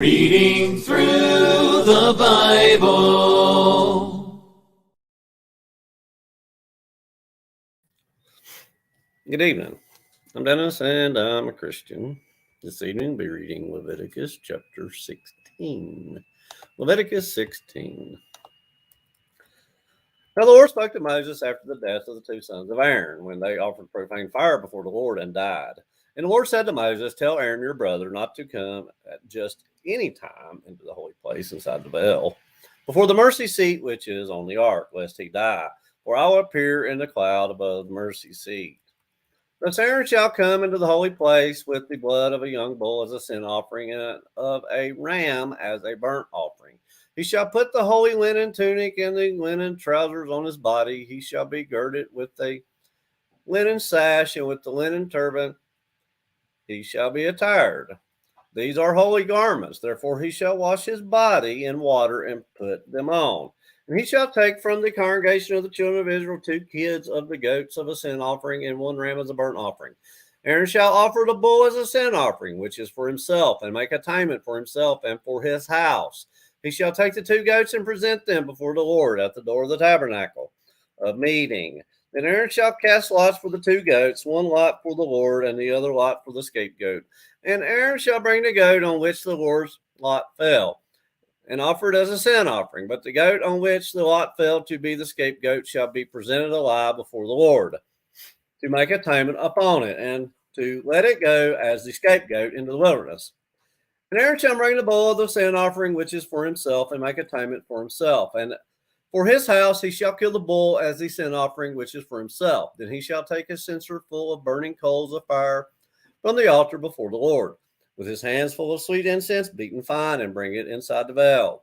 Reading through the Bible. Good evening. I'm Dennis and I'm a Christian. This evening we'll be reading Leviticus chapter 16. Leviticus 16. Now the Lord spoke to Moses after the death of the two sons of Aaron, when they offered profane fire before the Lord and died. And the Lord said to Moses, "Tell Aaron your brother not to come at just any time into the holy place inside the veil, before the mercy seat which is on the ark, lest he die. For I will appear in the cloud above the mercy seat. Thus Aaron shall come into the holy place with the blood of a young bull as a sin offering, and of a ram as a burnt offering. He shall put the holy linen tunic and the linen trousers on his body. He shall be girded with a linen sash, and with the linen turban he shall be attired. These are holy garments. Therefore he shall wash his body in water and put them on. And he shall take from the congregation of the children of Israel 2 kids of the goats of a sin offering, and 1 ram as a burnt offering. Aaron shall offer the bull as a sin offering, which is for himself, and make atonement for himself and for his house. He shall take the 2 goats and present them before the Lord at the door of the tabernacle of meeting. Then Aaron shall cast lots for the 2 goats, 1 lot for the Lord, and the other lot for the scapegoat. And Aaron shall bring the goat on which the Lord's lot fell, and offer it as a sin offering. But the goat on which the lot fell to be the scapegoat shall be presented alive before the Lord, to make atonement upon it, and to let it go as the scapegoat into the wilderness. And Aaron shall bring the bull of the sin offering, which is for himself, and make atonement for himself. And for his house he shall kill the bull as the sin offering, which is for himself. Then he shall take a censer full of burning coals of fire from the altar before the Lord, with his hands full of sweet incense beaten fine, and bring it inside the veil.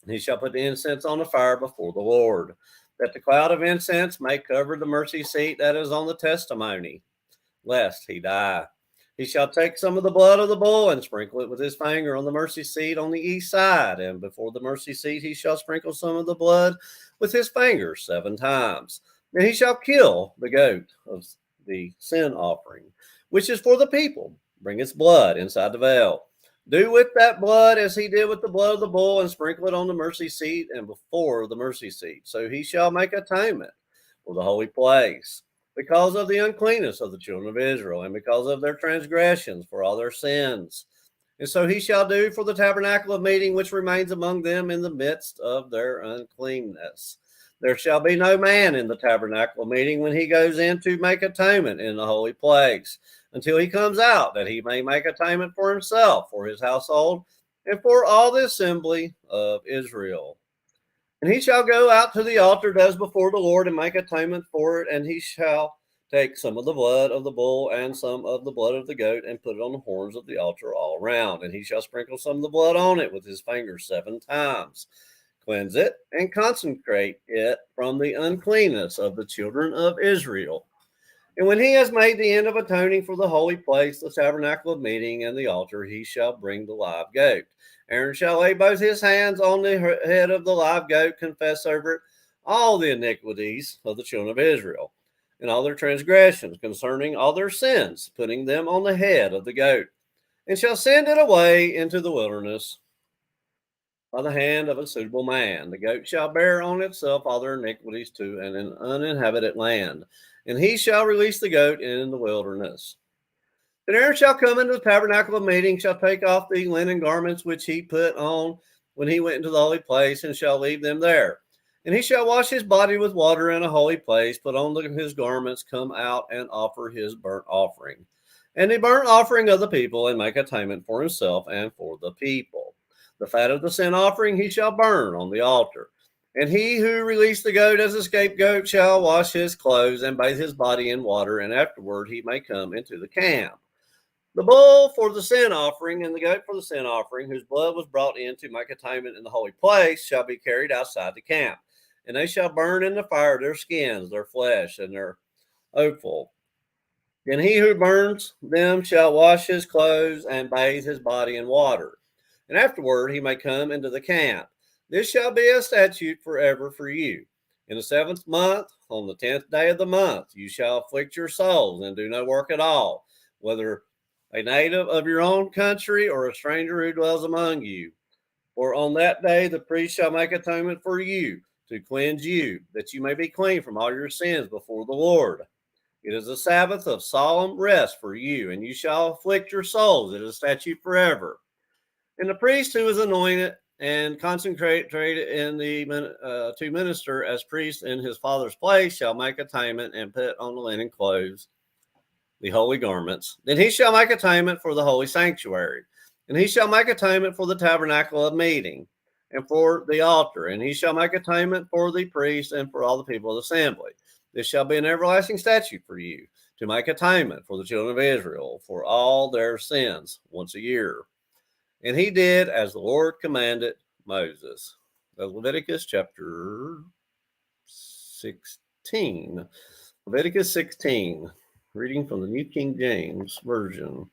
And he shall put the incense on the fire before the Lord, that the cloud of incense may cover the mercy seat that is on the testimony, lest he die. He shall take some of the blood of the bull and sprinkle it with his finger on the mercy seat on the east side, and before the mercy seat he shall sprinkle some of the blood with his finger 7 times. And he shall kill the goat of the sin offering, which is for the people. Bring its blood inside the veil. Do with that blood as he did with the blood of the bull, and sprinkle it on the mercy seat and before the mercy seat. So he shall make atonement for the holy place, because of the uncleanness of the children of Israel, and because of their transgressions for all their sins. And so he shall do for the tabernacle of meeting, which remains among them in the midst of their uncleanness. There shall be no man in the tabernacle of meeting when he goes in to make atonement in the holy place, until he comes out, that he may make atonement for himself, for his household, and for all the assembly of Israel. And he shall go out to the altar as before the Lord, and make atonement for it. And he shall take some of the blood of the bull and some of the blood of the goat, and put it on the horns of the altar all around. And he shall sprinkle some of the blood on it with his finger 7 times. Cleanse it and consecrate it from the uncleanness of the children of Israel. And when he has made the end of atoning for the holy place, the tabernacle of meeting, and the altar, he shall bring the live goat. Aaron shall lay both his hands on the head of the live goat, confess over it all the iniquities of the children of Israel, and all their transgressions concerning all their sins, putting them on the head of the goat, and shall send it away into the wilderness by the hand of a suitable man. The goat shall bear on itself all their iniquities to an uninhabited land, and he shall release the goat in the wilderness. Then Aaron shall come into the tabernacle of meeting, shall take off the linen garments which he put on when he went into the holy place, and shall leave them there. And he shall wash his body with water in a holy place, put on his garments, come out, and offer his burnt offering, and the burnt offering of the people, and make atonement for himself and for the people. The fat of the sin offering he shall burn on the altar. And he who released the goat as a scapegoat shall wash his clothes and bathe his body in water, and afterward he may come into the camp. The bull for the sin offering and the goat for the sin offering, whose blood was brought in to make atonement in the holy place, shall be carried outside the camp. And they shall burn in the fire their skins, their flesh, and their offal. And he who burns them shall wash his clothes and bathe his body in water. And afterward he may come into the camp. This shall be a statute forever for you. In the 7th month, on the 10th day of the month, you shall afflict your souls and do no work at all, whether a native of your own country or a stranger who dwells among you. For on that day the priest shall make atonement for you to cleanse you, that you may be clean from all your sins before the Lord. It is a Sabbath of solemn rest for you, and you shall afflict your souls. It is a statute forever. And the priest who is anointed and consecrated in to minister as priest in his father's place shall make atonement and put on the linen clothes, the holy garments. Then he shall make atonement for the holy sanctuary, and he shall make atonement for the tabernacle of meeting, and for the altar, and he shall make atonement for the priest and for all the people of the assembly. This shall be an everlasting statute for you, to make atonement for the children of Israel for all their sins once a year. And he did as the Lord commanded Moses. Leviticus chapter 16. Leviticus 16, reading from the New King James Version.